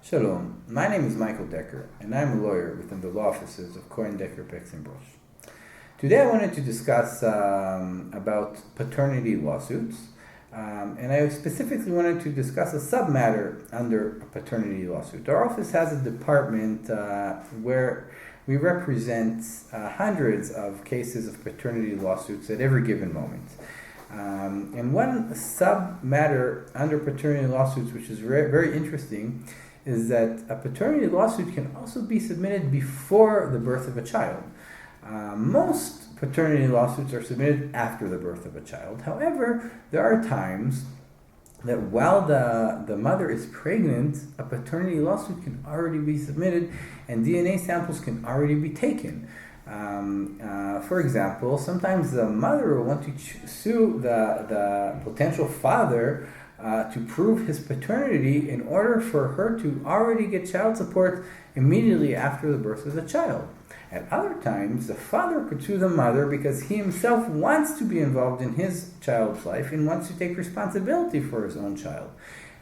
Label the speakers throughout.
Speaker 1: Shalom, my name is Michael Decker, and I'm a lawyer within the law offices of Cohen Decker Pex and Brosh. Today I wanted to discuss about paternity lawsuits, and I specifically wanted to discuss a submatter under a paternity lawsuit. Our office has a department where we represent hundreds of cases of paternity lawsuits at every given moment. And one submatter under paternity lawsuits, which is very interesting, is that a paternity lawsuit can also be submitted before the birth of a child. Most paternity lawsuits are submitted after the birth of a child. However, there are times that while the mother is pregnant, a paternity lawsuit can already be submitted and DNA samples can already be taken. For example, sometimes the mother will want to sue the potential father to prove his paternity in order for her to already get child support immediately after the birth of the child. At other times, the father could sue the mother because he himself wants to be involved in his child's life and wants to take responsibility for his own child.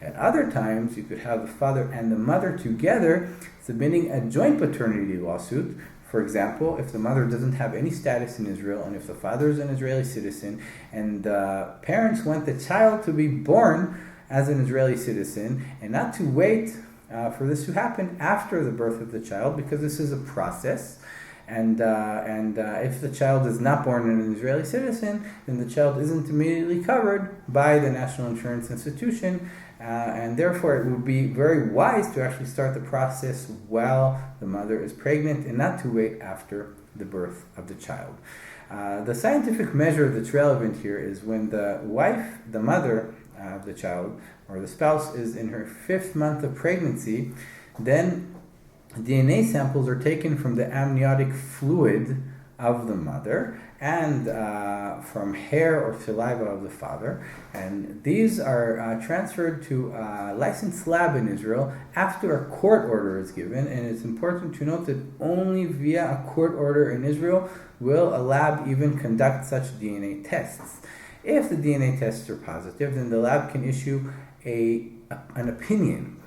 Speaker 1: At other times, you could have the father and the mother together submitting a joint paternity lawsuit. For example, if the mother doesn't have any status in Israel and if the father is an Israeli citizen and the parents want the child to be born as an Israeli citizen and not to wait for this to happen after the birth of the child, because this is a process. And if the child is not born an Israeli citizen, then the child isn't immediately covered by the national insurance institution, and therefore it would be very wise to actually start the process while the mother is pregnant and not to wait after the birth of the child. The scientific measure that's relevant here is when the wife, the mother of the child, or the spouse is in her 5th month of pregnancy, then DNA samples are taken from the amniotic fluid of the mother and from hair or saliva of the father, and these are transferred to a licensed lab in Israel after a court order is given. And it's important to note that only via a court order in Israel will a lab even conduct such DNA tests. If the DNA tests are positive, then the lab can issue an opinion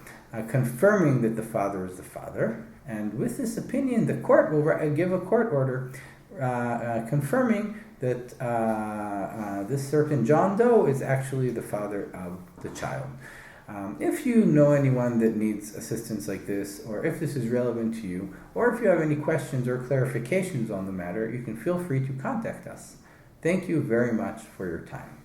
Speaker 1: confirming that the father is the father, and with this opinion the court will give a court order confirming that this certain John Doe is actually the father of the child. If you know anyone that needs assistance like this, or if this is relevant to you, or if you have any questions or clarifications on the matter, you can feel free to contact us. Thank you very much for your time.